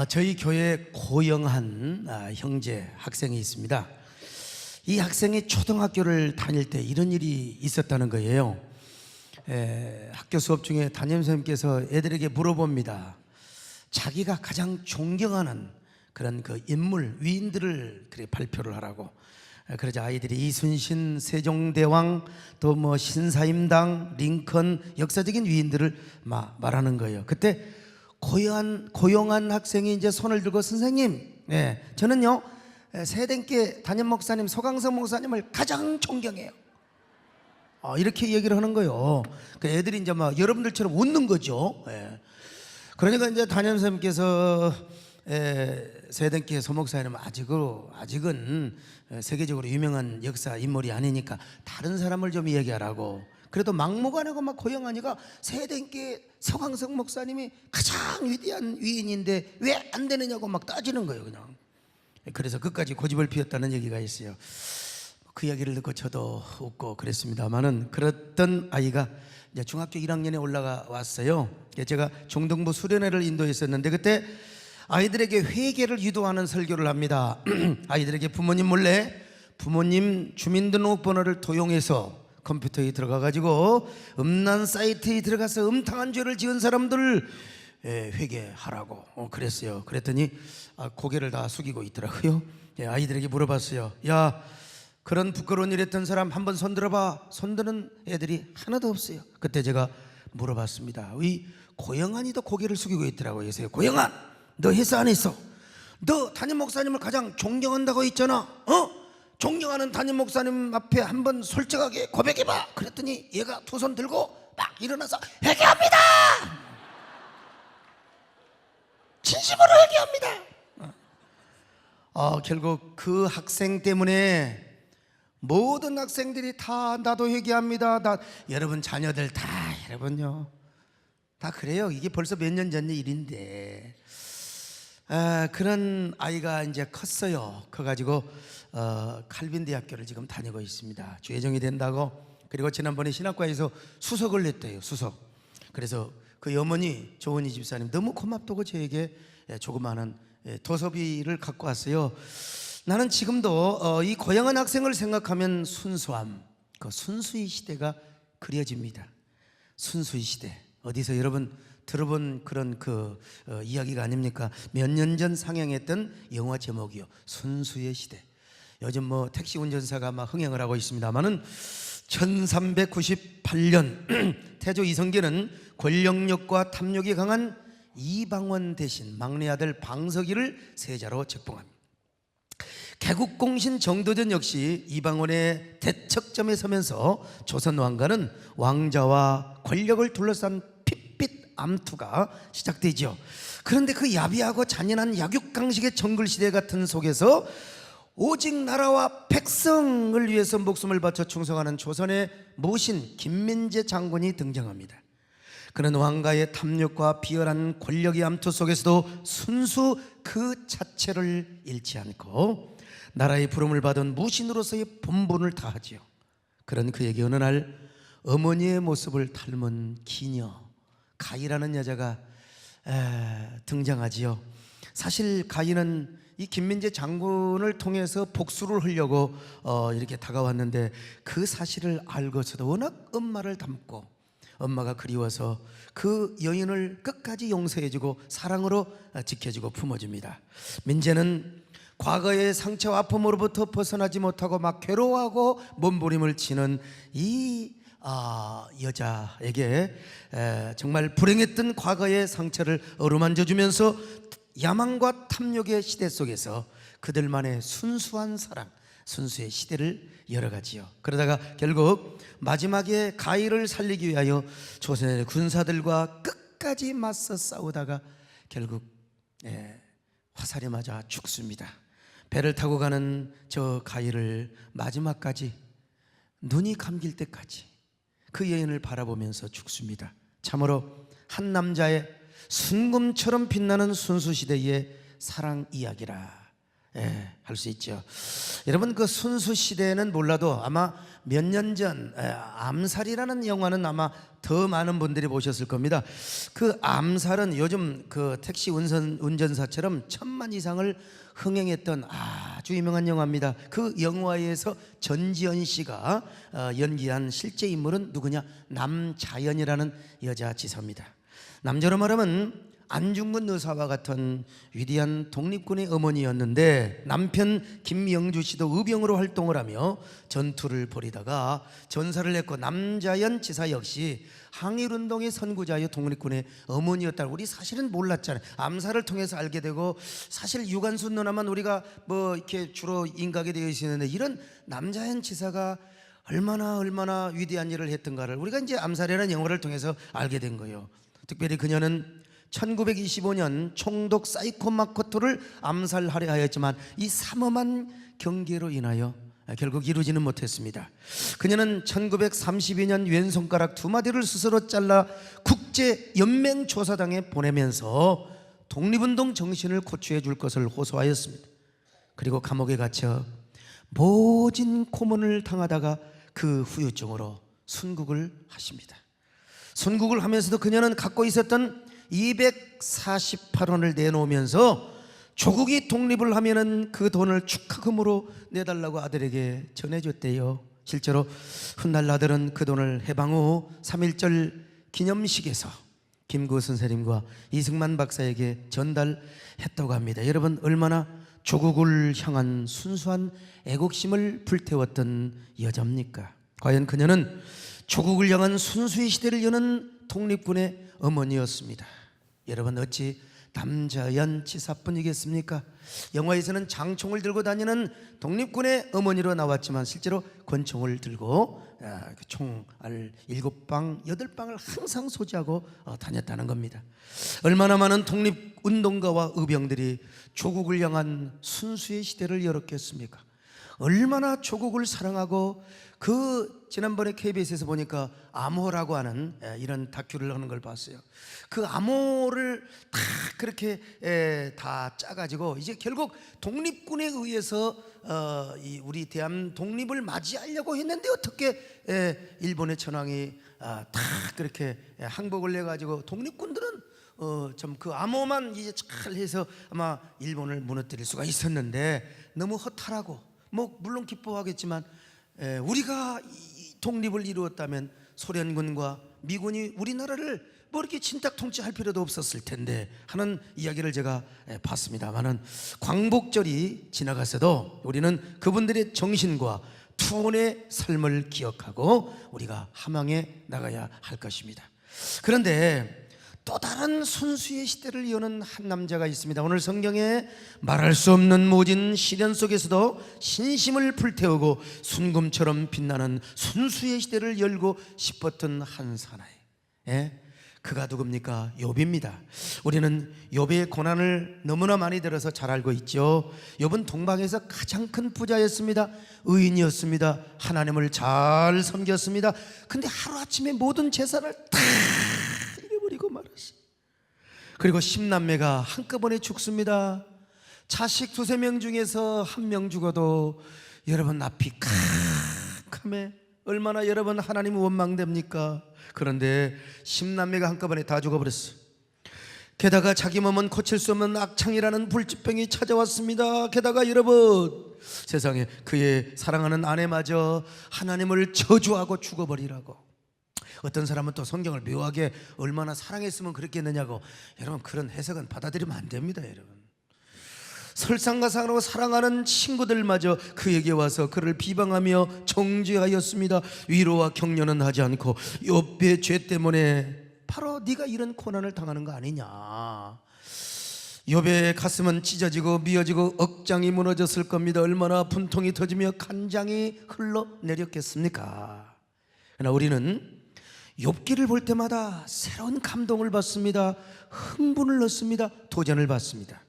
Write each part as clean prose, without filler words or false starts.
저희 교회에 고영한 형제 학생이 있습니다. 이 학생이 초등학교를 다닐 때 이런 일이 있었다는 거예요. 학교 수업 중에 담임선생님께서 애들에게 물어봅니다. 자기가 가장 존경하는 그런 그 인물, 위인들을 그래 발표를 하라고. 그러자 아이들이 이순신, 세종대왕, 또 뭐 신사임당, 링컨, 역사적인 위인들을 말하는 거예요. 그때 고용한 학생이 이제 손을 들고, 선생님, 저는요 세den께 담임 목사님 소강성 목사님을 가장 존경해요. 이렇게 얘기를 하는 거예요. 그 애들이 이제 막 여러분들처럼 웃는 거죠. 그러니까 이제 담임 선생님께서 세den께 소 목사님은 아직은 세계적으로 유명한 역사 인물이 아니니까 다른 사람을 좀 얘기하라고. 그래도 막무가내고 막 고영하니까 세den께 서광석 목사님이 가장 위대한 위인인데 왜 안 되느냐고 막 따지는 거예요, 그냥. 그래서 끝까지 고집을 피웠다는 얘기가 있어요. 그 이야기를 듣고 저도 웃고 그랬습니다만은, 그랬던 아이가 이제 중학교 1학년에 올라가 왔어요. 제가 중등부 수련회를 인도했었는데 그때 아이들에게 회개를 유도하는 설교를 합니다. 아이들에게 부모님 몰래 부모님 주민등록번호를 도용해서 컴퓨터에 들어가 가지고 음란 사이트에 들어가서 음탕한 죄를 지은 사람들 회개하라고 그랬어요. 그랬더니 고개를 다 숙이고 있더라고요. 아이들에게 물어봤어요. 야, 그런 부끄러운 일 했던 사람 한번 손 들어봐. 손 드는 애들이 하나도 없어요. 그때 제가 물어봤습니다. 이 고영한이도 고개를 숙이고 있더라고요. 그래서 고영한, 너 했어 안 했어? 너 담임 목사님을 가장 존경한다고 했잖아. 존경하는 담임 목사님 앞에 한번 솔직하게 고백해봐. 그랬더니 얘가 두 손 들고 막 일어나서 회개합니다. 진심으로 회개합니다. 결국 그 학생 때문에 모든 학생들이 다 나도 회개합니다. 여러분 자녀들 다, 여러분요 다 그래요. 이게 벌써 몇 년 전 일인데. 그런 아이가 이제 컸어요. 커가지고 칼빈 대학교를 지금 다니고 있습니다. 주회장이 된다고. 그리고 지난번에 신학과에서 수석을 냈대요. 수석. 그래서 그 어머니 조은희 집사님 너무 고맙다고 저에게 조그마한 도서비를 갖고 왔어요. 나는 지금도 이 고영한 학생을 생각하면 순수함, 그 순수의 시대가 그려집니다. 순수의 시대. 어디서 여러분 들어본 그런 이야기가 아닙니까? 몇 년 전 상영했던 영화 제목이요, 순수의 시대. 요즘 뭐 택시 운전사가 막 흥행을 하고 있습니다만은 1398년 태조 이성계는 권력력과 탐욕이 강한 이방원 대신 막내 아들 방석이를 세자로 책봉합니다. 개국공신 정도전 역시 이방원의 대척점에 서면서 조선 왕가는 왕자와 권력을 둘러싼 핏빛 암투가 시작되죠. 그런데 그 야비하고 잔인한 약육강식의 정글시대 같은 속에서 오직 나라와 백성을 위해서 목숨을 바쳐 충성하는 조선의 모신 김민재 장군이 등장합니다. 그는 왕가의 탐욕과 비열한 권력의 암투 속에서도 순수 그 자체를 잃지 않고 나라의 부름을 받은 무신으로서의 본분을 다하지요. 그런 그에게 어느 날 어머니의 모습을 닮은 기녀 가희라는 여자가 등장하지요. 사실 가희는 이 김민재 장군을 통해서 복수를 하려고 이렇게 다가왔는데 그 사실을 알고서도 워낙 엄마를 닮고 엄마가 그리워서 그 여인을 끝까지 용서해주고 사랑으로 지켜주고 품어줍니다. 민재는 과거의 상처와 아픔으로부터 벗어나지 못하고 막 괴로워하고 몸부림을 치는 이 여자에게 정말 불행했던 과거의 상처를 어루만져주면서 야망과 탐욕의 시대 속에서 그들만의 순수한 사랑, 순수의 시대를 열어가지요. 그러다가 결국 마지막에 가희를 살리기 위하여 조선의 군사들과 끝까지 맞서 싸우다가 결국 화살에 맞아 죽습니다. 배를 타고 가는 저 가희를 마지막까지 눈이 감길 때까지 그 여인을 바라보면서 죽습니다. 참으로 한 남자의 순금처럼 빛나는 순수시대의 사랑 이야기라 할 수 있죠. 여러분, 그 순수 시대에는 몰라도 아마 몇 년 전 암살이라는 영화는 아마 더 많은 분들이 보셨을 겁니다. 그 암살은 요즘 그 택시 운전사처럼 1000만 이상을 흥행했던 아주 유명한 영화입니다. 그 영화에서 전지현 씨가 연기한 실제 인물은 누구냐? 남자연이라는 여자 지사입니다. 남자로 말하면 안중근 의사와 같은 위대한 독립군의 어머니였는데, 남편 김명주 씨도 의병으로 활동을 하며 전투를 벌이다가 전사를 했고, 남자연 지사 역시 항일운동의 선구자여 독립군의 어머니였다고 우리 사실은 몰랐잖아요. 암살을 통해서 알게 되고, 사실 유관순 누나만 우리가 뭐 이렇게 주로 인각이 되어 있었는데, 이런 남자연 지사가 얼마나 위대한 일을 했던가를 우리가 이제 암살이라는 영화를 통해서 알게 된 거예요. 특별히 그녀는 1925년 총독 사이코 마코토를 암살하려 하였지만 이 삼엄한 경계로 인하여 결국 이루지는 못했습니다. 그녀는 1932년 왼손가락 2마디를 스스로 잘라 국제연맹조사당에 보내면서 독립운동 정신을 고취해 줄 것을 호소하였습니다. 그리고 감옥에 갇혀 모진 고문을 당하다가 그 후유증으로 순국을 하십니다. 순국을 하면서도 그녀는 갖고 있었던 248원을 내놓으면서 조국이 독립을 하면은 그 돈을 축하금으로 내달라고 아들에게 전해줬대요. 실제로 훗날 아들은 그 돈을 해방 후 3.1절 기념식에서 김구 선생님과 이승만 박사에게 전달했다고 합니다. 여러분, 얼마나 조국을 향한 순수한 애국심을 불태웠던 여자입니까? 과연 그녀는 조국을 향한 순수의 시대를 여는 독립군의 어머니였습니다. 여러분, 어찌 남자연 지사뿐이겠습니까? 영화에서는 장총을 들고 다니는 독립군의 어머니로 나왔지만 실제로 권총을 들고 총알 7방, 8방을 항상 소지하고 다녔다는 겁니다. 얼마나 많은 독립운동가와 의병들이 조국을 향한 순수의 시대를 열었겠습니까? 얼마나 조국을 사랑하고, 지난번에 KBS에서 보니까 암호라고 하는 이런 다큐를 하는 걸 봤어요. 그 암호를 다 그렇게 다 짜가지고 이제 결국 독립군에 의해서 우리 대한 독립을 맞이하려고 했는데, 어떻게 일본의 천황이 다 그렇게 항복을 해가지고 독립군들은 좀 그 암호만 이제 잘 해서 아마 일본을 무너뜨릴 수가 있었는데, 너무 허탈하고 뭐 물론 기뻐하겠지만 우리가 독립을 이루었다면 소련군과 미군이 우리나라를 뭐 이렇게 친탁 통치할 필요도 없었을 텐데 하는 이야기를 제가 봤습니다만은, 광복절이 지나갔어도 우리는 그분들의 정신과 투혼의 삶을 기억하고 우리가 함양에 나가야 할 것입니다. 그런데 또 다른 순수의 시대를 여는 한 남자가 있습니다. 오늘 성경에 말할 수 없는 모진 시련 속에서도 신심을 불태우고 순금처럼 빛나는 순수의 시대를 열고 싶었던 한 사나이, 그가 누굽니까? 욥입니다. 우리는 욥의 고난을 너무나 많이 들어서 잘 알고 있죠. 욥은 동방에서 가장 큰 부자였습니다. 의인이었습니다. 하나님을 잘 섬겼습니다. 근데 하루아침에 모든 재산을 다 잃어버리고 말았어요. 그리고 10남매가 한꺼번에 죽습니다. 자식 2-3명 중에서 1명 죽어도 여러분 앞이 캄캄해. 얼마나 여러분 하나님 원망됩니까? 그런데 10남매가 한꺼번에 다 죽어버렸어요. 게다가 자기 몸은 고칠 수 없는 악창이라는 불치병이 찾아왔습니다. 게다가 여러분, 세상에 그의 사랑하는 아내마저 하나님을 저주하고 죽어버리라고. 어떤 사람은 또 성경을 묘하게 얼마나 사랑했으면 그랬겠느냐고. 여러분, 그런 해석은 받아들이면 안 됩니다. 여러분, 설상가상으로 사랑하는 친구들마저 그에게 와서 그를 비방하며 정죄하였습니다. 위로와 격려는 하지 않고 욥의 죄 때문에 바로 네가 이런 고난을 당하는 거 아니냐. 욥의 가슴은 찢어지고 미어지고 억장이 무너졌을 겁니다. 얼마나 분통이 터지며 간장이 흘러내렸겠습니까? 그러나 우리는 욥기를 볼 때마다 새로운 감동을 받습니다. 흥분을 얻습니다. 도전을 받습니다.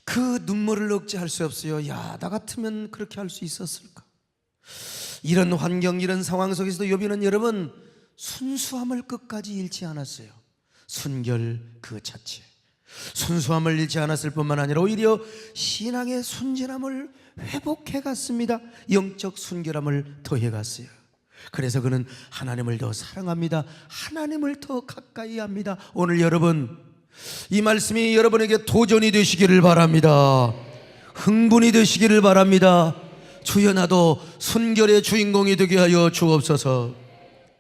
그 눈물을 억제할 수 없어요. 야, 나 같으면 그렇게 할 수 있었을까? 이런 환경, 이런 상황 속에서도 욥이는 여러분 순수함을 끝까지 잃지 않았어요. 순결 그 자체. 순수함을 잃지 않았을 뿐만 아니라 오히려 신앙의 순진함을 회복해 갔습니다. 영적 순결함을 더해 갔어요. 그래서 그는 하나님을 더 사랑합니다. 하나님을 더 가까이 합니다. 오늘 여러분, 이 말씀이 여러분에게 도전이 되시기를 바랍니다. 흥분이 되시기를 바랍니다. 주여, 나도 순결의 주인공이 되게 하여 주옵소서.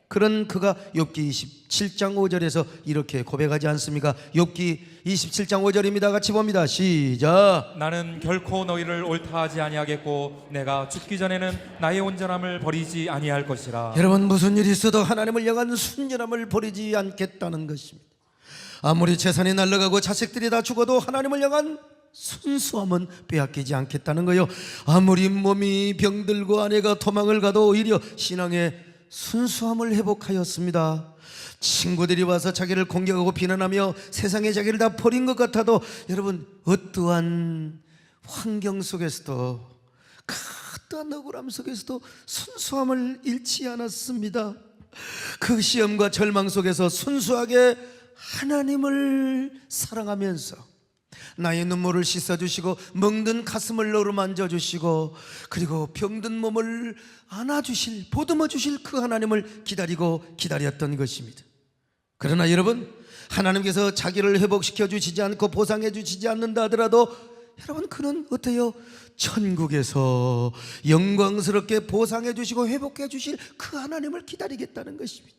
그런 그가 욥기 27장 5절에서 이렇게 고백하지 않습니까? 욥기 27장 5절입니다. 같이 봅니다. 시작. 나는 결코 너희를 옳다 하지 아니하겠고 내가 죽기 전에는 나의 온전함을 버리지 아니할 것이라. 여러분, 무슨 일이 있어도 하나님을 향한 순전함을 버리지 않겠다는 것입니다. 아무리 재산이 날아가고 자식들이 다 죽어도 하나님을 향한 순수함은 빼앗기지 않겠다는 거요. 아무리 몸이 병들고 아내가 도망을 가도 오히려 신앙의 순수함을 회복하였습니다. 친구들이 와서 자기를 공격하고 비난하며 세상에 자기를 다 버린 것 같아도 여러분, 어떠한 환경 속에서도, 어떠한 억울함 속에서도 순수함을 잃지 않았습니다. 그 시험과 절망 속에서 순수하게 하나님을 사랑하면서 나의 눈물을 씻어주시고 멍든 가슴을 어루만져 주시고 그리고 병든 몸을 안아주실, 보듬어주실 그 하나님을 기다렸던 것입니다. 그러나 여러분, 하나님께서 자기를 회복시켜 주시지 않고 보상해 주시지 않는다 하더라도 여러분, 그는 어때요? 천국에서 영광스럽게 보상해 주시고 회복해 주실 그 하나님을 기다리겠다는 것입니다.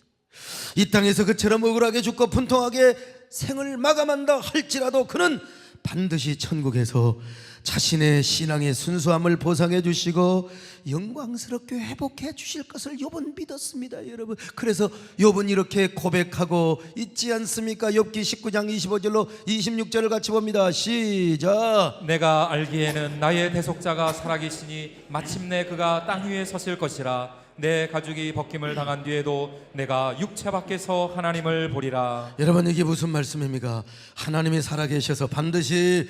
이 땅에서 그처럼 억울하게 죽고 분통하게 생을 마감한다 할지라도 그는 반드시 천국에서 자신의 신앙의 순수함을 보상해 주시고 영광스럽게 회복해 주실 것을 욥은 믿었습니다. 여러분, 그래서 욥은 이렇게 고백하고 있지 않습니까? 욥기 19장 25절로 26절을 같이 봅니다. 시작. 내가 알기에는 나의 대속자가 살아계시니 마침내 그가 땅 위에 서실 것이라. 내 가죽이 벗김을 당한 뒤에도 내가 육체 밖에서 하나님을 보리라. 여러분, 이게 무슨 말씀입니까? 하나님이 살아계셔서 반드시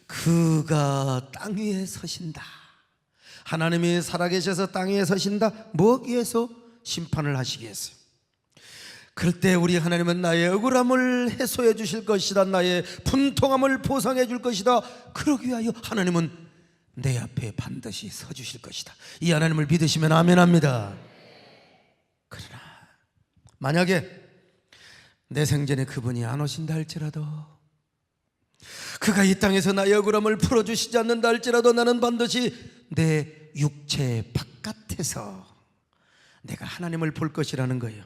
그가 땅 위에 서신다. 하나님이 살아계셔서 땅 위에 서신다. 뭐기 위해서? 심판을 하시기 위해서. 그럴 때 우리 하나님은 나의 억울함을 해소해 주실 것이다. 나의 분통함을 보상해 줄 것이다. 그러기 위하여 하나님은 내 앞에 반드시 서주실 것이다. 이 하나님을 믿으시면 아멘합니다. 그러나 만약에 내 생전에 그분이 안 오신다 할지라도, 그가 이 땅에서 나의 억울함을 풀어주시지 않는다 할지라도 나는 반드시 내 육체 바깥에서 내가 하나님을 볼 것이라는 거예요.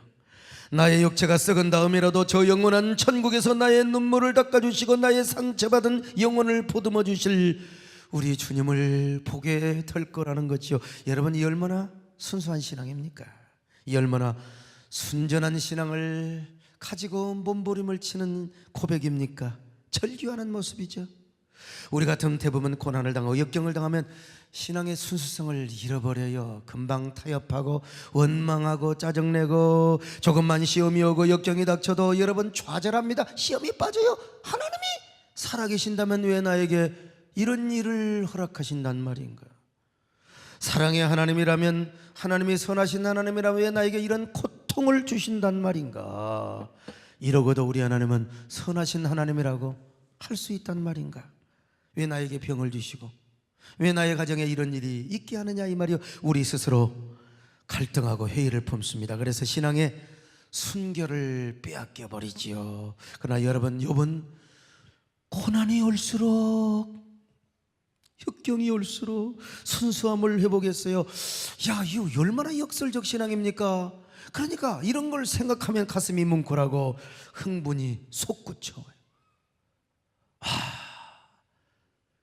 나의 육체가 썩은 다음이라도 저 영원한 천국에서 나의 눈물을 닦아주시고 나의 상처받은 영혼을 보듬어 주실 우리 주님을 보게 될 거라는 거죠. 여러분, 이 얼마나 순수한 신앙입니까? 이 얼마나 순전한 신앙을 가지고 몸부림을 치는 고백입니까? 절규하는 모습이죠. 우리 같은 대부분 고난을 당하고 역경을 당하면 신앙의 순수성을 잃어버려요. 금방 타협하고 원망하고 짜증내고 조금만 시험이 오고 역경이 닥쳐도 여러분 좌절합니다. 시험이 빠져요. 하나님이 살아계신다면 왜 나에게 이런 일을 허락하신단 말인가? 사랑의 하나님이라면, 하나님이 선하신 하나님이라면 왜 나에게 이런 고통을 주신단 말인가? 이러고도 우리 하나님은 선하신 하나님이라고 할 수 있단 말인가? 왜 나에게 병을 주시고 왜 나의 가정에 이런 일이 있게 하느냐 이 말이요. 우리 스스로 갈등하고 회의를 품습니다. 그래서 신앙의 순결을 빼앗겨 버리지요. 그러나 여러분, 욥은 고난이 올수록, 역경이 올수록 순수함을 회복했어요. 야, 이거 얼마나 역설적 신앙입니까? 그러니까 이런 걸 생각하면 가슴이 뭉클하고 흥분이 솟구쳐요.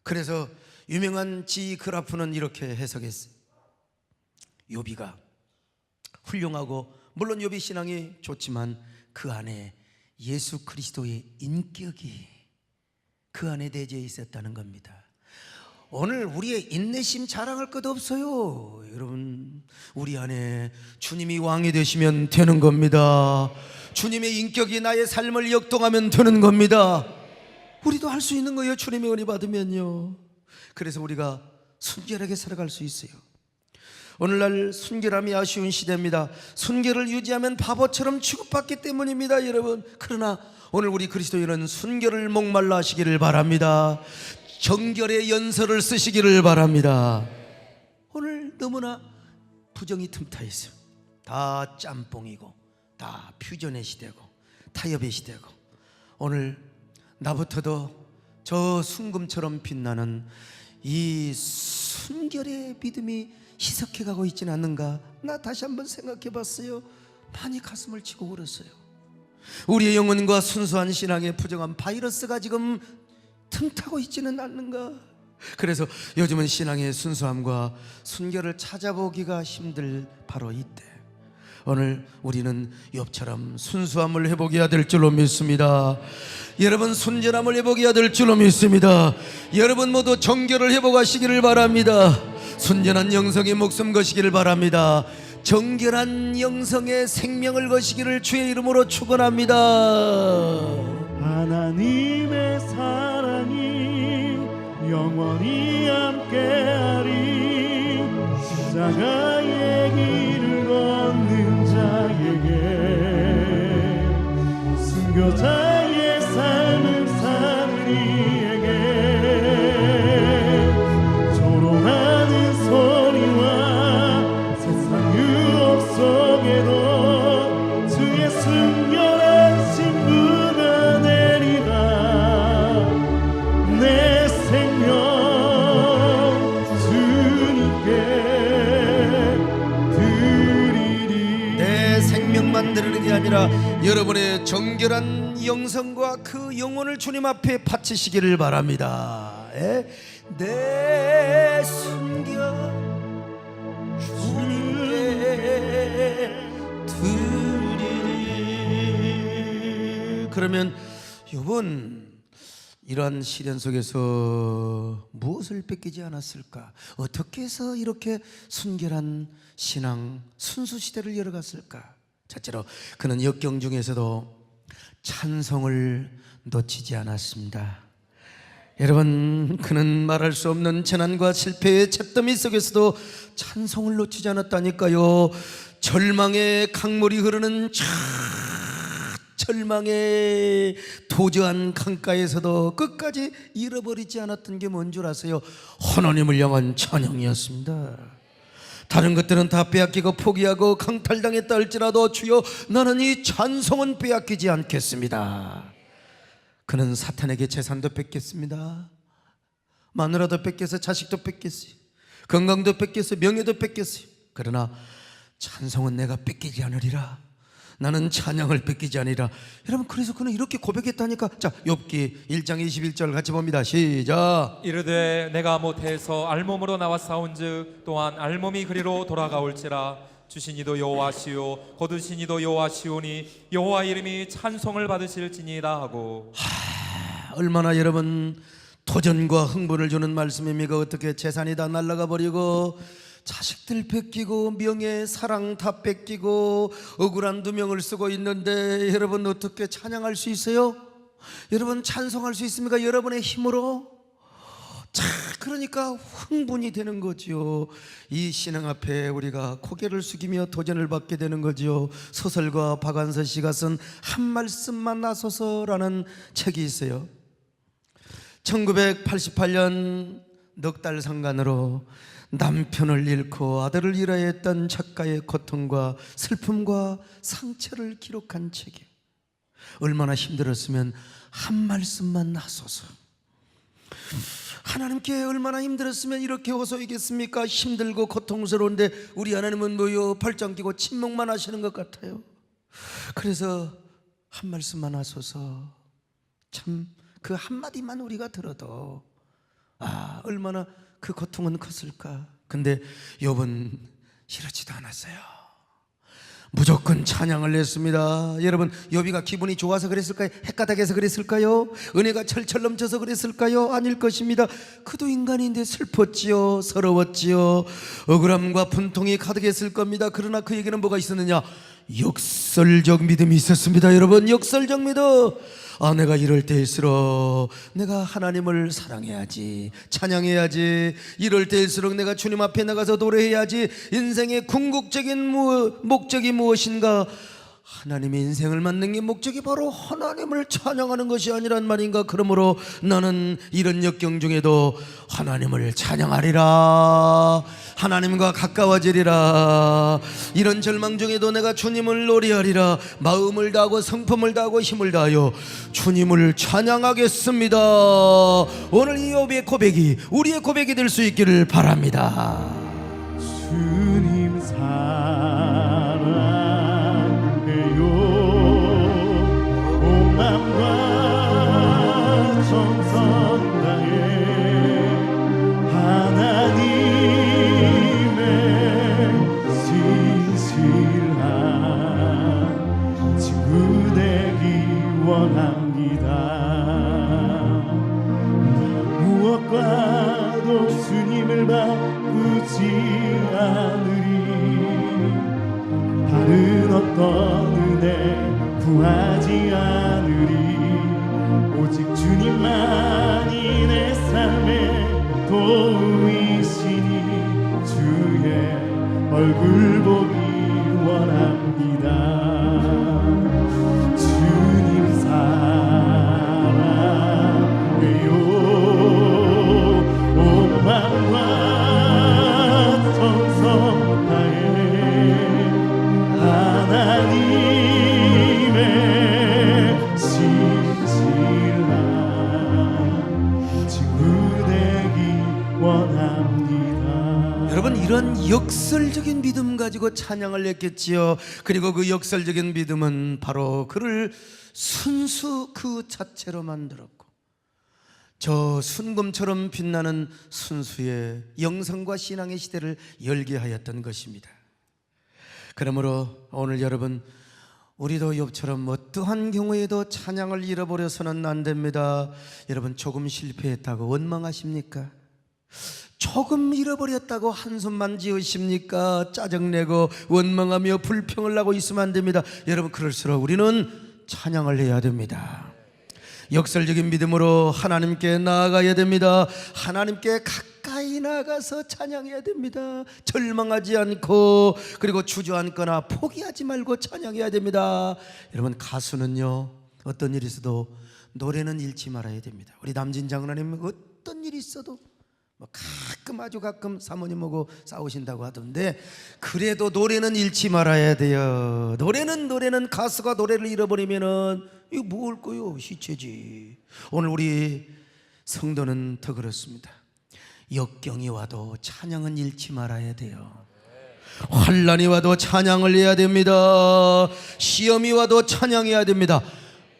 그래서 유명한 지 그라프는 이렇게 해석했어요. 욥이가 훌륭하고, 물론 욥이 신앙이 좋지만 그 안에 예수 그리스도의 인격이 그 안에 내재해 있었다는 겁니다. 오늘 우리의 인내심 자랑할 것 없어요. 여러분, 우리 안에 주님이 왕이 되시면 되는 겁니다. 주님의 인격이 나의 삶을 역동하면 되는 겁니다. 우리도 할 수 있는 거예요. 주님의 은혜 받으면요. 그래서 우리가 순결하게 살아갈 수 있어요. 오늘날 순결함이 아쉬운 시대입니다. 순결을 유지하면 바보처럼 취급받기 때문입니다, 여러분. 그러나 오늘 우리 그리스도인은 순결을 목말라 하시기를 바랍니다. 정결의 연서를 쓰시기를 바랍니다. 오늘 너무나 부정이 틈타 있어요. 다 짬뽕이고 다 퓨전의 시대고 타협의 시대고, 오늘 나부터도 저 순금처럼 빛나는 이 순결의 믿음이 희석해 가고 있지는 않는가. 나 다시 한번 생각해 봤어요. 많이 가슴을 치고 울었어요. 우리의 영혼과 순수한 신앙의 부정한 바이러스가 지금 틈타고 있지는 않는가. 그래서 요즘은 신앙의 순수함과 순결을 찾아보기가 힘들 바로 이때, 오늘 우리는 욥처럼 순수함을 회복해야 될 줄로 믿습니다. 여러분, 순전함을 회복해야 될 줄로 믿습니다. 여러분 모두 정결을 회복하시기를 바랍니다. 순전한 영성의 목숨 거시기를 바랍니다. 정결한 영성의 생명을 거시기를 주의 이름으로 축원합니다. 하나님의 사랑이 영원히 함께하리. 십자가의 길을 걷는 자에게, 순교자의 삶을 사는 이에게, 조롱하는 소리와 세상 유혹 속에도 주의 순결한 신부가 내리라. 내 생명 주님께 드리리. 내 생명만 드리는 게 아니라 여러분의 정결한 영성과 그 영혼을 주님 앞에 바치시기를 바랍니다. 내 순결 주님께 드리리. 그러면 욥은 이러한 시련 속에서 무엇을 뺏기지 않았을까? 어떻게 해서 이렇게 순결한 신앙, 순수 시대를 열어갔을까? 첫째로 그는 역경 중에서도 찬송을 놓치지 않았습니다. 여러분, 그는 말할 수 없는 재난과 실패의 잿더미 속에서도 찬송을 놓치지 않았다니까요. 절망의 강물이 흐르는 절망의 도저한 강가에서도 끝까지 잃어버리지 않았던 게 뭔 줄 아세요? 하나님을 향한 찬양이었습니다. 다른 것들은 다 빼앗기고 포기하고 강탈당했다 할지라도 주여, 나는 이 찬송은 빼앗기지 않겠습니다. 그는 사탄에게 재산도 뺏겼습니다. 마누라도 뺏겼어요. 자식도 뺏겼어요. 건강도 뺏겼어요. 명예도 뺏겼어요. 그러나 찬송은 내가 뺏기지 않으리라. 나는 찬양을 뺏기지 않으리라. 여러분, 그래서 그는 이렇게 고백했다니까. 자, 욥기 1장 21절 같이 봅니다. 시작. 이르되 내가 못해서 알몸으로 나와 싸운즉 또한 알몸이 그리로 돌아가올지라. 주신 이도 여호와시오 거두신 이도 여호와시오니 여호와 이름이 찬송을 받으실지니이다 하고. 얼마나 여러분 도전과 흥분을 주는 말씀입니까? 어떻게 재산이 다 날아가 버리고 자식들 뺏기고 명예 사랑 다 뺏기고 억울한 누명을 쓰고 있는데, 여러분 어떻게 찬양할 수 있어요? 여러분 찬송할 수 있습니까? 여러분의 힘으로? 자, 그러니까 흥분이 되는 거죠. 이 신앙 앞에 우리가 고개를 숙이며 도전을 받게 되는 거죠. 소설가 박완서 씨가 쓴 한 말씀만 나서서라는 책이 있어요. 1988년 넉 달 상간으로 남편을 잃고 아들을 잃어야 했던 작가의 고통과 슬픔과 상처를 기록한 책이에요. 얼마나 힘들었으면 한 말씀만 나서서. 하나님께 얼마나 힘들었으면 이렇게 호소이겠습니까? 힘들고 고통스러운데 우리 하나님은 뭐요? 발장 끼고 침묵만 하시는 것 같아요. 그래서 한 말씀만 하소서. 참 그 한마디만 우리가 들어도 얼마나 그 고통은 컸을까. 근데 욥은 이러지도 않았어요. 무조건 찬양을 했습니다. 여러분, 욥이가 기분이 좋아서 그랬을까요? 헷가닥해서 그랬을까요? 은혜가 철철 넘쳐서 그랬을까요? 아닐 것입니다. 그도 인간인데 슬펐지요, 서러웠지요, 억울함과 분통이 가득했을 겁니다. 그러나 그에게는 뭐가 있었느냐? 역설적 믿음이 있었습니다. 여러분, 역설적 믿음. 내가 이럴 때일수록 내가 하나님을 사랑해야지, 찬양해야지. 이럴 때일수록 내가 주님 앞에 나가서 노래해야지. 인생의 궁극적인 목적이 무엇인가? 하나님의 인생을 만든 게 목적이 바로 하나님을 찬양하는 것이 아니란 말인가? 그러므로 나는 이런 역경 중에도 하나님을 찬양하리라, 하나님과 가까워지리라. 이런 절망 중에도 내가 주님을 노래하리라. 마음을 다하고 성품을 다하고 힘을 다하여 주님을 찬양하겠습니다. 오늘 이 고백이 우리의 고백이 될 수 있기를 바랍니다. 주님 사랑해요. 온 맘과 정성 다해 하나님의 신실한 친구 되기 원합니다. 무엇과도 주님을 바꾸지 않으리. 다른 어떤 은혜 구하지 않으리. 오직 주님만이 내 삶의 도움이시니 주의 얼굴 보기 원합니다. 주님 사랑해요. 온 맘과 정성 다해 하나님의 신실한 친구 되기 원합니다. 여러분, 이런 역설적인 믿음 가지고 찬양을 했겠지요. 그리고 그 역설적인 믿음은 바로 그를 순수 그 자체로 만들었고, 저 순금처럼 빛나는 순수의 영성과 신앙의 시대를 열게 하였던 것입니다. 그러므로 오늘 여러분, 우리도 욥처럼 어떠한 경우에도 찬양을 잃어버려서는 안 됩니다. 여러분, 조금 실패했다고 원망하십니까? 조금 잃어버렸다고 한숨만 지으십니까? 짜증내고 원망하며 불평을 하고 있으면 안 됩니다. 여러분, 그럴수록 우리는 찬양을 해야 됩니다. 역설적인 믿음으로 하나님께 나아가야 됩니다. 하나님께 가까이 나가서 찬양해야 됩니다. 절망하지 않고, 그리고 주저앉거나 포기하지 말고 찬양해야 됩니다. 여러분, 가수는요, 어떤 일이 있어도 노래는 잃지 말아야 됩니다. 우리 남진 장로님, 어떤 일이 있어도 가끔, 아주 가끔 사모님하고 싸우신다고 하던데, 그래도 노래는 잃지 말아야 돼요. 노래는 가수가 노래를 잃어버리면은 이거 뭘 거요? 시체지. 오늘 우리 성도는 더 그렇습니다. 역경이 와도 찬양은 잃지 말아야 돼요. 환난이 와도 찬양을 해야 됩니다. 시험이 와도 찬양해야 됩니다.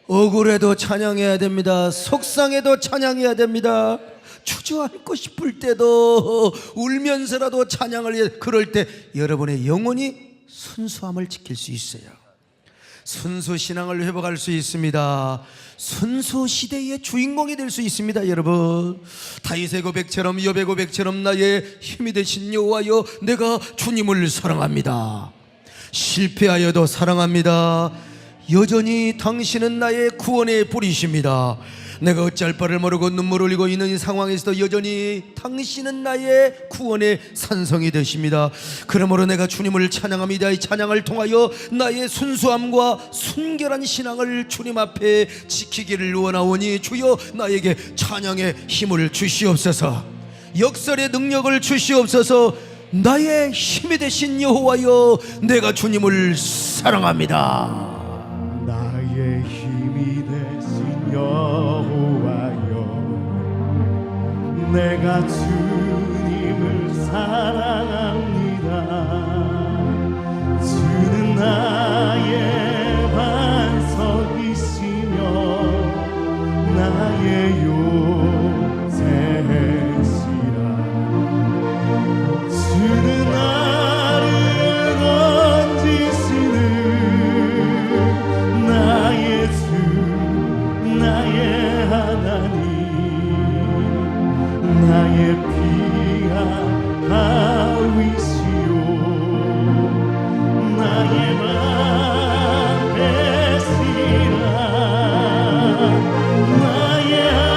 억울해도 찬양해야 됩니다. 속상해도 찬양해야 됩니다. 주저앉고 싶을 때도 울면서라도 찬양을 해야. 그럴 때 여러분의 영혼이 순수함을 지킬 수 있어요. 순수 신앙을 회복할 수 있습니다. 순수 시대의 주인공이 될 수 있습니다. 여러분, 다윗의 고백처럼, 욥의 고백처럼 나의 힘이 되신 여호와여, 내가 주님을 사랑합니다. 실패하여도 사랑합니다. 여전히 당신은 나의 구원의 뿌리십니다. 내가 어찌할 바를 모르고 눈물을 흘리고 있는 이 상황에서도 여전히 당신은 나의 구원의 산성이 되십니다. 그러므로 내가 주님을 찬양합니다. 이 찬양을 통하여 나의 순수함과 순결한 신앙을 주님 앞에 지키기를 원하오니, 주여 나에게 찬양의 힘을 주시옵소서. 역설의 능력을 주시옵소서. 나의 힘이 되신 여호와여, 내가 주님을 사랑합니다. 나의 힘이 되신 여호와여, 내가 주님을 사랑합니다. 주는 나의 반석이시며 나의 요새시라. 주는 나를 건지시는 나의 주, 나의 하나님, 나의 피한 바위시오, 나의 맘 되시라. 나의 하나님,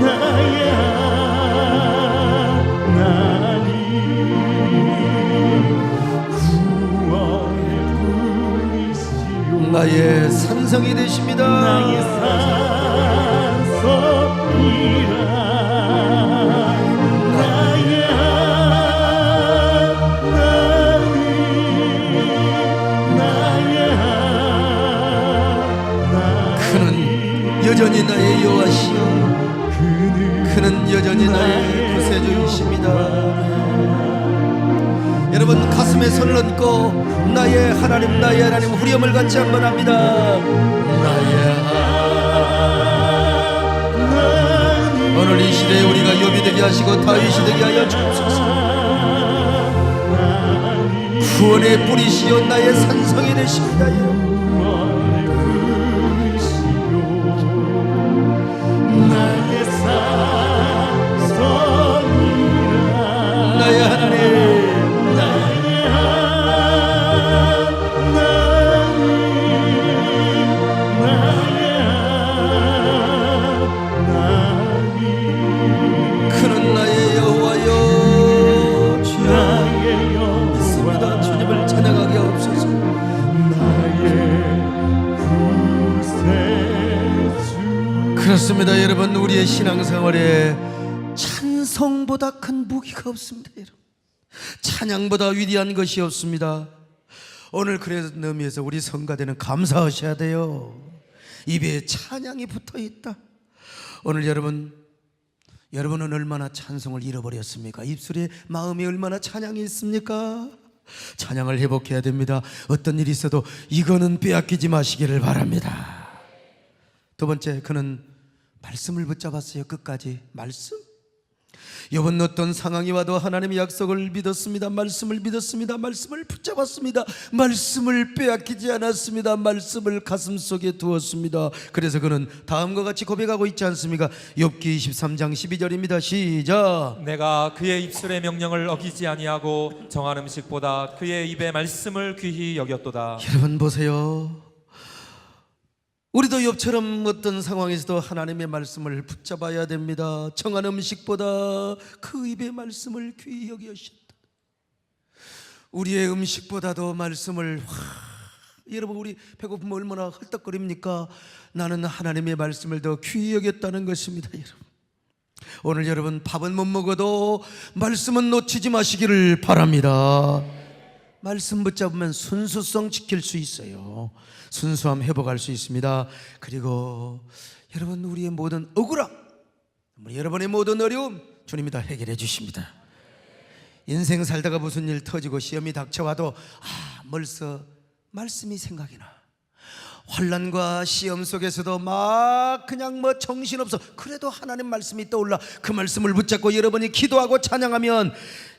나의 하나님, 나의 산성이라 나의 그는 여전히 나의 여호와시여, 그는 여전히 나의 구세주이십니다. 여러분 가슴에 손을 얹고 나의 하나님, 나의 하나님 후렴을 같이 한번 합니다. 나의 하나님. 오늘 이 시대에 우리가 욥이 되게 하시고 다윗이 되게 하여 주옵소서. 구원의 뿌리시여 나의 산성이 되십니다. 나의 산성이라 나의 하나님. 그는 나의 여호와여 주여 믿습니다. 주님을 찬양하게 하옵소서. 그렇습니다. 여러분 우리의 신앙생활에 찬송보다 큰 무기가 없습니다. 여러분 찬양보다 위대한 것이 없습니다. 오늘 그래서 의미에서 우리 성가대는 감사하셔야 돼요. 입에 찬양이 붙어있다. 오늘 여러분은 얼마나 찬송을 잃어버렸습니까? 입술에 마음이 얼마나 찬양이 있습니까? 찬양을 회복해야 됩니다. 어떤 일이 있어도 이거는 빼앗기지 마시기를 바랍니다. 두 번째, 그는 말씀을 붙잡았어요. 끝까지 말씀. 욥은 어떤 상황이 와도 하나님의 약속을 믿었습니다. 말씀을 믿었습니다. 말씀을 붙잡았습니다. 말씀을 빼앗기지 않았습니다. 말씀을 가슴속에 두었습니다. 그래서 그는 다음과 같이 고백하고 있지 않습니까? 욥기 23장 12절입니다 시작. 내가 그의 입술의 명령을 어기지 아니하고 정한 음식보다 그의 입의 말씀을 귀히 여겼도다. 여러분 보세요. 우리도 욥처럼 어떤 상황에서도 하나님의 말씀을 붙잡아야 됩니다. 정한 음식보다 그 입의 말씀을 귀히 여기셨다. 우리의 음식보다도 말씀을 여러분 우리 배고프면 얼마나 헐떡거립니까? 나는 하나님의 말씀을 더 귀히 여겼다는 것입니다. 여러분 오늘 여러분 밥은 못 먹어도 말씀은 놓치지 마시기를 바랍니다. 말씀 붙잡으면 순수성 지킬 수 있어요. 순수함 회복할 수 있습니다. 그리고 여러분 우리의 모든 억울함, 여러분의 모든 어려움 주님이 다 해결해 주십니다. 인생 살다가 무슨 일 터지고 시험이 닥쳐와도 벌써 말씀이 생각이 나. 환난과 시험 속에서도 막 그냥 정신없어. 그래도 하나님 말씀이 떠올라. 그 말씀을 붙잡고 여러분이 기도하고 찬양하면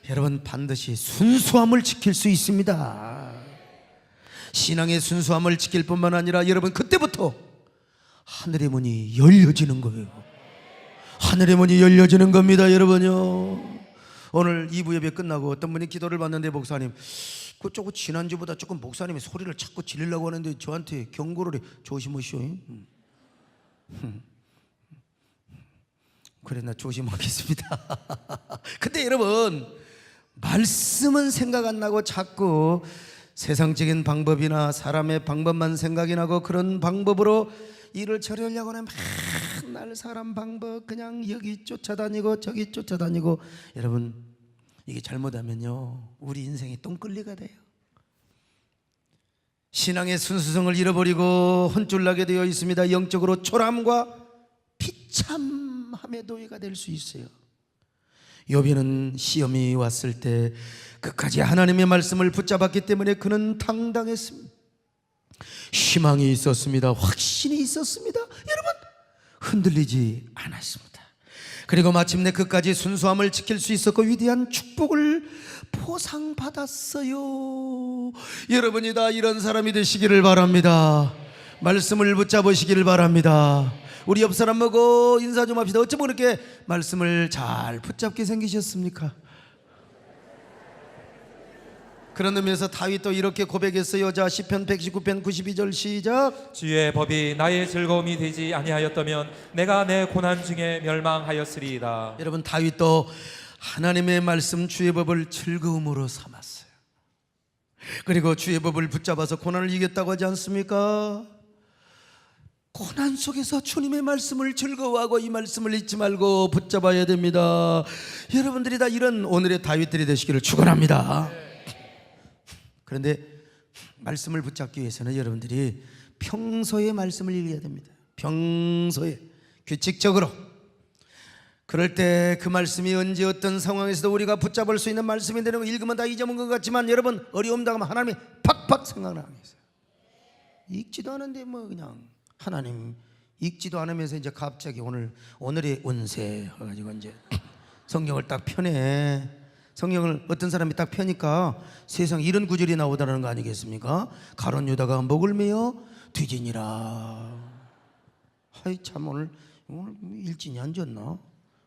여러분 반드시 순수함을 지킬 수 있습니다. 신앙의 순수함을 지킬 뿐만 아니라 여러분 그때부터 하늘의 문이 열려지는 거예요. 하늘의 문이 열려지는 겁니다. 여러분요, 오늘 2부 예배 끝나고 어떤 분이 기도를 받는데 목사님 그쪽은 지난주보다 조금 목사님이 소리를 자꾸 지르려고 하는데 저한테 경고를 해. 조심하시오. 그래 나 조심하겠습니다. 근데 여러분 말씀은 생각 안 나고 자꾸 세상적인 방법이나 사람의 방법만 생각이 나고 그런 방법으로 일을 처리하려고 하면 맨날 사람 방법 그냥 여기 쫓아다니고 저기 쫓아다니고 여러분 이게 잘못하면요 우리 인생이 똥끌리가 돼요. 신앙의 순수성을 잃어버리고 혼쭐나게 되어 있습니다. 영적으로 초람과 비참함의 도의가 될 수 있어요. 욥이는 시험이 왔을 때 끝까지 하나님의 말씀을 붙잡았기 때문에 그는 당당했습니다. 희망이 있었습니다. 확신이 있었습니다. 여러분 흔들리지 않았습니다. 그리고 마침내 끝까지 순수함을 지킬 수 있었고 위대한 축복을 보상받았어요. 여러분이 다 이런 사람이 되시기를 바랍니다. 말씀을 붙잡으시기를 바랍니다. 우리 옆 사람하고 인사 좀 합시다. 어쩌면 그렇게 말씀을 잘 붙잡게 생기셨습니까? 그런 의미에서 다윗도 이렇게 고백했어요. 자, 시편 119편 92절 시작. 주의 법이 나의 즐거움이 되지 아니하였다면 내가 내 고난 중에 멸망하였으리이다. 여러분 다윗도 하나님의 말씀 주의 법을 즐거움으로 삼았어요. 그리고 주의 법을 붙잡아서 고난을 이겼다고 하지 않습니까? 고난 속에서 주님의 말씀을 즐거워하고 이 말씀을 잊지 말고 붙잡아야 됩니다. 여러분들이 다 이런 오늘의 다윗들이 되시기를 축원합니다. 그런데 말씀을 붙잡기 위해서는 여러분들이 평소에 말씀을 읽어야 됩니다. 평소에 규칙적으로. 그럴 때 그 말씀이 언제 어떤 상황에서도 우리가 붙잡을 수 있는 말씀이 되는 거 읽으면 다 잊어먹은 것 같지만 여러분 어려움 당하면 하나님이 팍팍 생각나게 했어요. 읽지도 않은데 뭐 그냥 하나님 읽지도 않으면서 이제 갑자기 오늘의 운세 해가지고 이제 성경을 딱 펴네. 성경을 어떤 사람이 딱 펴니까 세상 이런 구절이 나오다는 거 아니겠습니까? 가론 유다가 목을 메어 뒤지니라. 하이 참 오늘 일진이 안 졌나?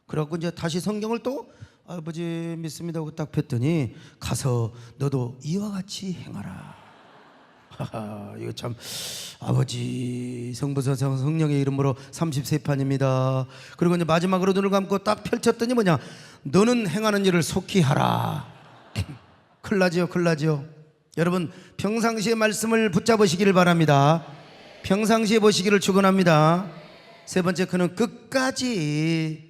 그래갖고 이제 다시 성경을 또 아버지 믿습니다 하고 딱 폈더니 가서 너도 이와 같이 행하라. 하하, 이거 참 아버지 성부서 성령의 이름으로 33판입니다. 그리고 이제 마지막으로 눈을 감고 딱 펼쳤더니 뭐냐, 너는 행하는 일을 속히 하라. 큰일 나지요, 큰일 나지요. 여러분 평상시에 말씀을 붙잡으시기를 바랍니다. 평상시에 보시기를 축원합니다. 세 번째, 그는 끝까지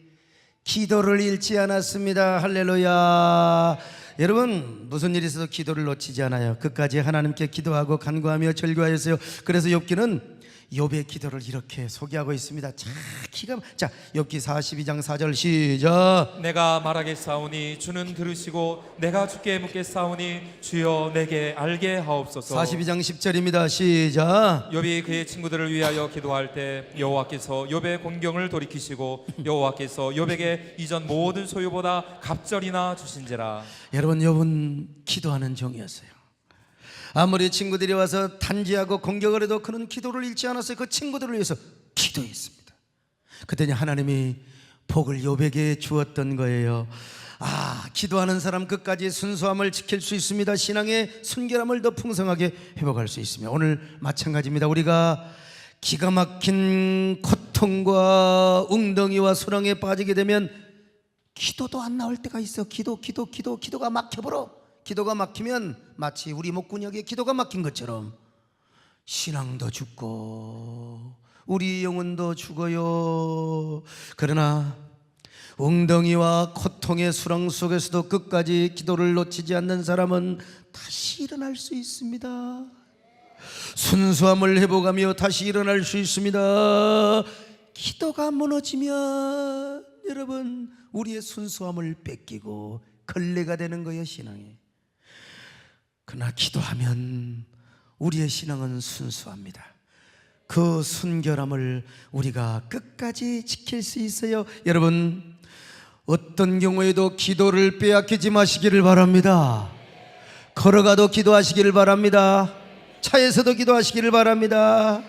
기도를 잃지 않았습니다. 할렐루야. 여러분 무슨 일이 있어도 기도를 놓치지 않아요. 끝까지 하나님께 기도하고 간구하며 절규하였어요. 그래서 욥기는 욥의 기도를 이렇게 소개하고 있습니다. 자, 욥기 42장 4절 시작. 내가 말하겠사오니 주는 들으시고 내가 주께 묻겠사오니 주여 내게 알게 하옵소서. 42장 10절입니다. 시작. 욥이 그의 친구들을 위하여 기도할 때 여호와께서 욥의 공경을 돌이키시고 여호와께서 욥에게 이전 모든 소유보다 갑절이나 주신지라. 여러분 욥은 기도하는 종이었어요. 아무리 친구들이 와서 단지하고 공격을 해도 그는 기도를 잃지 않았어요. 그 친구들을 위해서 기도했습니다. 그때는 하나님이 복을 욥에게 주었던 거예요. 기도하는 사람 끝까지 순수함을 지킬 수 있습니다. 신앙의 순결함을 더 풍성하게 회복할 수 있습니다. 오늘 마찬가지입니다. 우리가 기가 막힌 고통과 웅덩이와 수렁에 빠지게 되면 기도도 안 나올 때가 있어. 기도가 막혀버려. 기도가 막히면 마치 우리 목구녕에 기도가 막힌 것처럼 신앙도 죽고 우리 영혼도 죽어요. 그러나 웅덩이와 고통의 수렁 속에서도 끝까지 기도를 놓치지 않는 사람은 다시 일어날 수 있습니다. 순수함을 회복하며 다시 일어날 수 있습니다. 기도가 무너지면 여러분 우리의 순수함을 뺏기고 걸레가 되는 거예요, 신앙이. 그러나 기도하면 우리의 신앙은 순수합니다. 그 순결함을 우리가 끝까지 지킬 수 있어요. 여러분 어떤 경우에도 기도를 빼앗기지 마시기를 바랍니다. 걸어가도 기도하시기를 바랍니다. 차에서도 기도하시기를 바랍니다.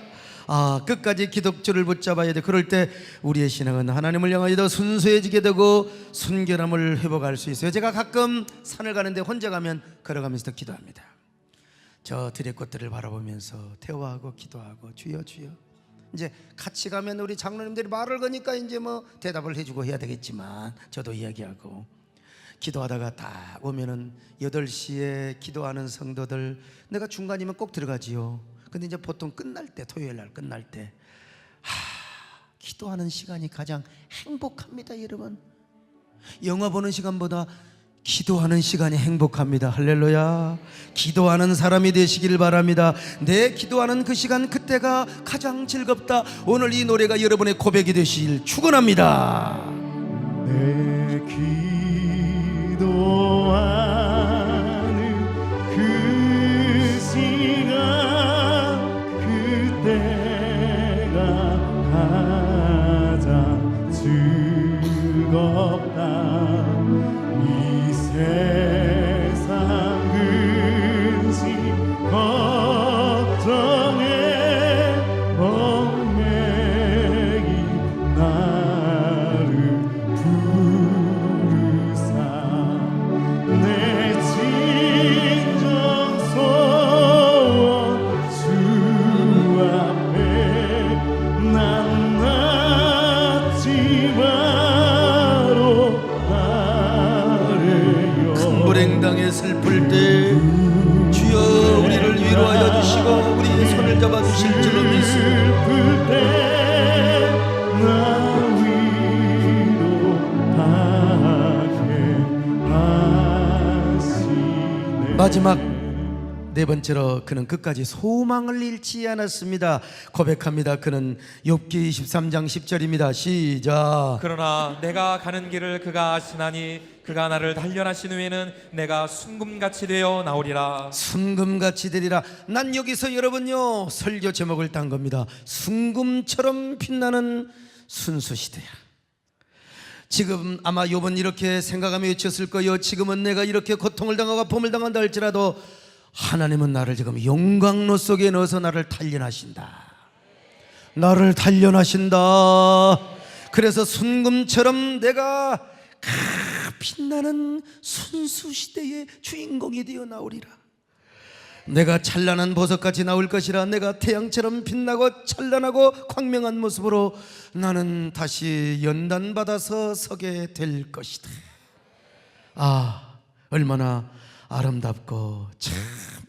끝까지 기독주를 붙잡아야 돼. 그럴 때 우리의 신앙은 하나님을 향하여 더 순수해지게 되고 순결함을 회복할 수 있어요. 제가 가끔 산을 가는데 혼자 가면 걸어가면서 기도합니다. 저 들의 꽃들을 바라보면서 대화하고 기도하고 주여 주여. 이제 같이 가면 우리 장로님들이 말을 거니까 이제 뭐 대답을 해주고 해야 되겠지만 저도 이야기하고 기도하다가 딱 오면은 8시에 기도하는 성도들 내가 중간이면 꼭 들어가지요. 근데 이제 보통 끝날 때, 토요일 날 끝날 때 기도하는 시간이 가장 행복합니다. 여러분 영화 보는 시간보다 기도하는 시간이 행복합니다. 할렐루야. 기도하는 사람이 되시길 바랍니다. 내 기도하는 그 시간 그때가 가장 즐겁다. 오늘 이 노래가 여러분의 고백이 되시길 축원합니다. 내 기도하는 그 시간 그때가 가장 즐겁다. 이 세상 근심 걱정에 얽매인 나를 부르사 내 마지막 네 번째로 그는 끝까지 소망을 잃지 않았습니다. 고백합니다. 그는 욥기 23장 10절입니다. 시작. 그러나 내가 가는 길을 그가 아시나니 그가 나를 단련하신 후에는 내가 순금같이 되어 나오리라. 순금같이 되리라. 난 여기서 여러분요 설교 제목을 딴 겁니다. 순금처럼 빛나는 순수시대야. 지금 아마 욥은 이렇게 생각하며 외쳤을 거예요. 지금은 내가 이렇게 고통을 당하고 아픔을 당한다 할지라도 하나님은 나를 지금 영광로 속에 넣어서 나를 단련하신다. 나를 단련하신다. 그래서 순금처럼 내가 빛나는 순수시대의 주인공이 되어 나오리라. 내가 찬란한 보석같이 나올 것이라. 내가 태양처럼 빛나고 찬란하고 광명한 모습으로 나는 다시 연단받아서 서게 될 것이다. 아, 얼마나 아름답고 참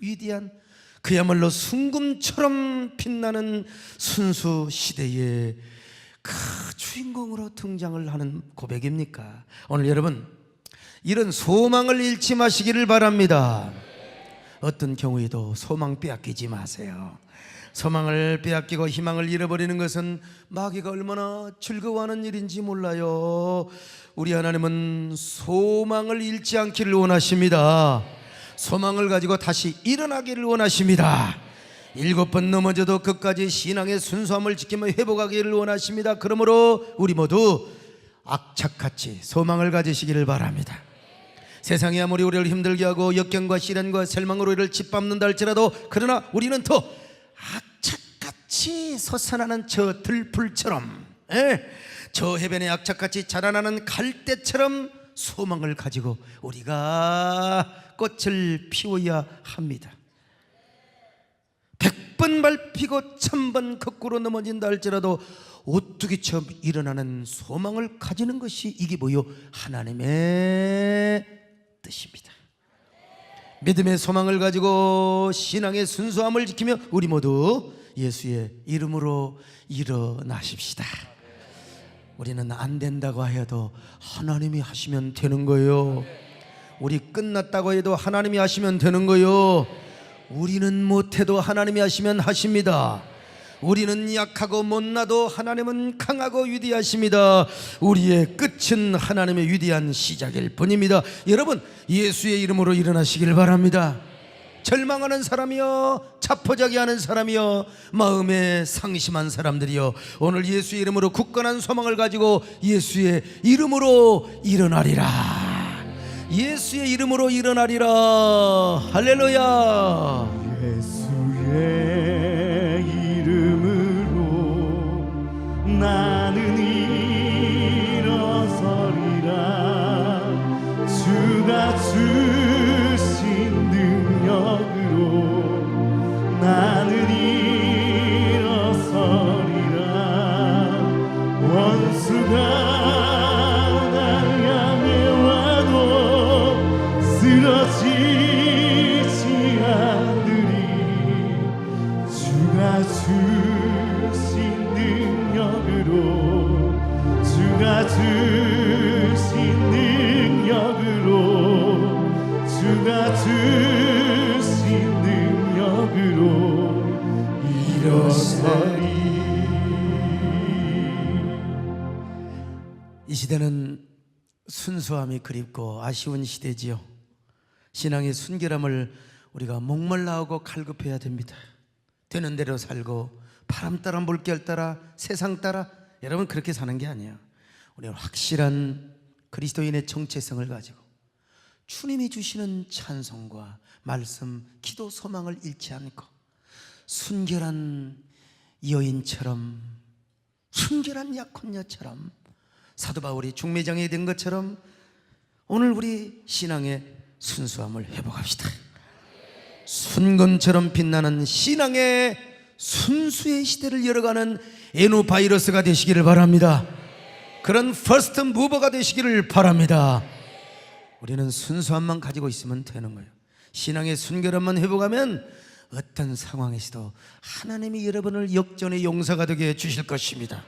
위대한, 그야말로 순금처럼 빛나는 순수 시대의 그 주인공으로 등장을 하는 고백입니까? 오늘 여러분 이런 소망을 잃지 마시기를 바랍니다. 어떤 경우에도 소망 빼앗기지 마세요. 소망을 빼앗기고 희망을 잃어버리는 것은 마귀가 얼마나 즐거워하는 일인지 몰라요. 우리 하나님은 소망을 잃지 않기를 원하십니다. 소망을 가지고 다시 일어나기를 원하십니다. 7번 넘어져도 끝까지 신앙의 순수함을 지키며 회복하기를 원하십니다. 그러므로 우리 모두 악착같이 소망을 가지시기를 바랍니다. 세상이 아무리 우리를 힘들게 하고 역경과 시련과 셀망으로 우리를 짓밟는다 할지라도 그러나 우리는 더 악착같이 솟아나는 저 들풀처럼, 저 해변에 악착같이 자라나는 갈대처럼 소망을 가지고 우리가 꽃을 피워야 합니다. 100번 밟히고 1000번 거꾸로 넘어진다 할지라도 오뚜기처럼 일어나는 소망을 가지는 것이 이게 뭐요? 하나님의 뜻입니다. 믿음의 소망을 가지고 신앙의 순수함을 지키며 우리 모두 예수의 이름으로 일어나십시다. 우리는 안 된다고 해도 하나님이 하시면 되는 거예요. 우리 끝났다고 해도 하나님이 하시면 되는 거예요. 우리는 못해도 하나님이 하시면 하십니다. 우리는 약하고 못나도 하나님은 강하고 위대하십니다. 우리의 끝은 하나님의 위대한 시작일 뿐입니다. 여러분 예수의 이름으로 일어나시길 바랍니다. 절망하는 사람이여, 자포자기하는 사람이여, 마음에 상심한 사람들이여, 오늘 예수의 이름으로 굳건한 소망을 가지고 예수의 이름으로 일어나리라. 예수의 이름으로 일어나리라. 할렐루야. 예수의 이름으로 나는 일어서리라. 주가 주신 능력으로 나는 일어서리라. 원수가 날 향해 와도 쓰러지지 않으리. 주가 주신 능력으로, 주가 주신 능력으로, 주가 주신 능력으로 일어서리. 이 시대는 순수함이 그립고 아쉬운 시대지요. 신앙의 순결함을 우리가 목말라하고 갈급해야 됩니다. 되는 대로 살고 바람 따라 물결 따라 세상 따라, 여러분 그렇게 사는 게 아니에요. 우리는 확실한 그리스도인의 정체성을 가지고 주님이 주시는 찬송과 말씀, 기도, 소망을 잃지 않고 순결한 여인처럼, 순결한 약혼녀처럼, 사도 바울이 중매장이 된 것처럼 오늘 우리 신앙의 순수함을 회복합시다. 순금처럼 빛나는 신앙의 순수의 시대를 열어가는 에노바이러스가 되시기를 바랍니다. 그런 퍼스트 무버가 되시기를 바랍니다. 우리는 순수함만 가지고 있으면 되는 거예요. 신앙의 순결함만 회복하면 어떤 상황에서도 하나님이 여러분을 역전의 용사가 되게 해 주실 것입니다.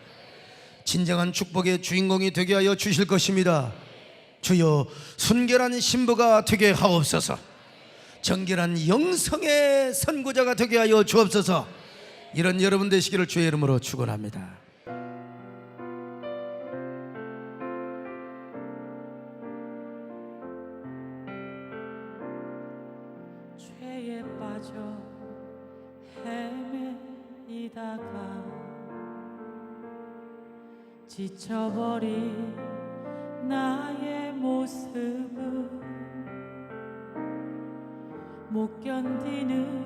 진정한 축복의 주인공이 되게 하여 주실 것입니다. 주여 순결한 신부가 되게 하옵소서. 정결한 영성의 선구자가 되게 하여 주옵소서. 이런 여러분 되시기를 주의 이름으로 축원합니다. 죄에 빠져 헤매이다가 지쳐버린 나의 모습을 못 견디는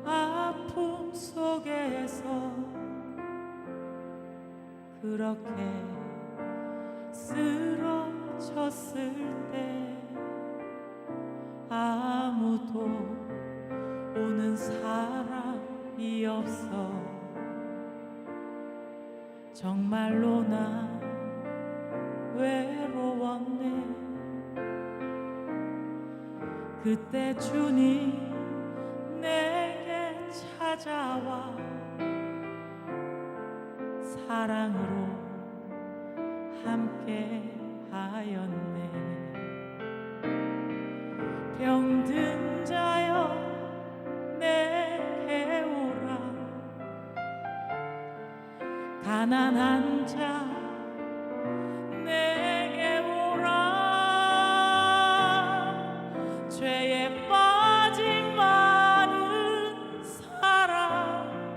아픔 속에서 그렇게 쓰러졌을 때 아무도 오는 사람이 없어 정말로 나 외로웠네. 그때 주님 내게 찾아와 사랑으로 함께 하였네. 병든 자여 내게 오라. 가난한 자 내게 오라. 죄에 빠진 많은 사람들아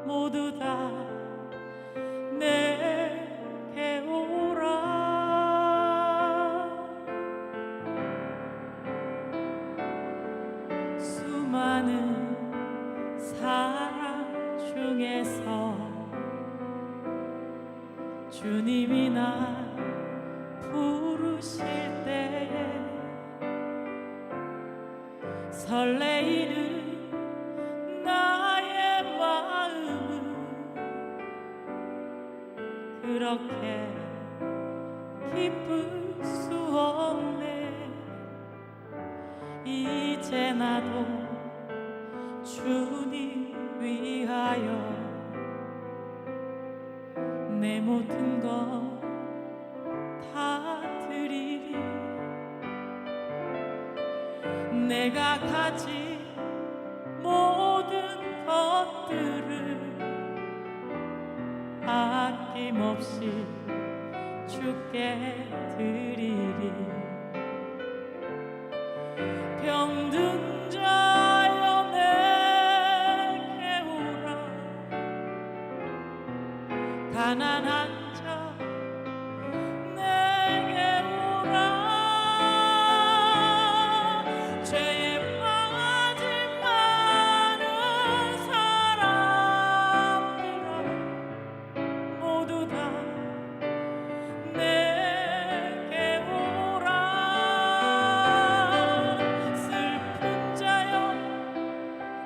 모두 다 내게 오라. 수많은 사람 중에서 주님이 날 부르실 때에 설레이는 나의 마음은 그렇게 기쁠 수 없네. 이제 나도 주님 위하여 내 모든 것 다 드리리. 내가 가진 모든 것들을 아낌없이 주께 드리리. 병든 자여 내게 오라. 가난한 자 내게 오라. 죄에 빠진 많은 사람들아 모두 다 내게 오라. 슬픈 자여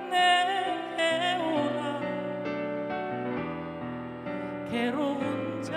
내게 오라. 괴로운 자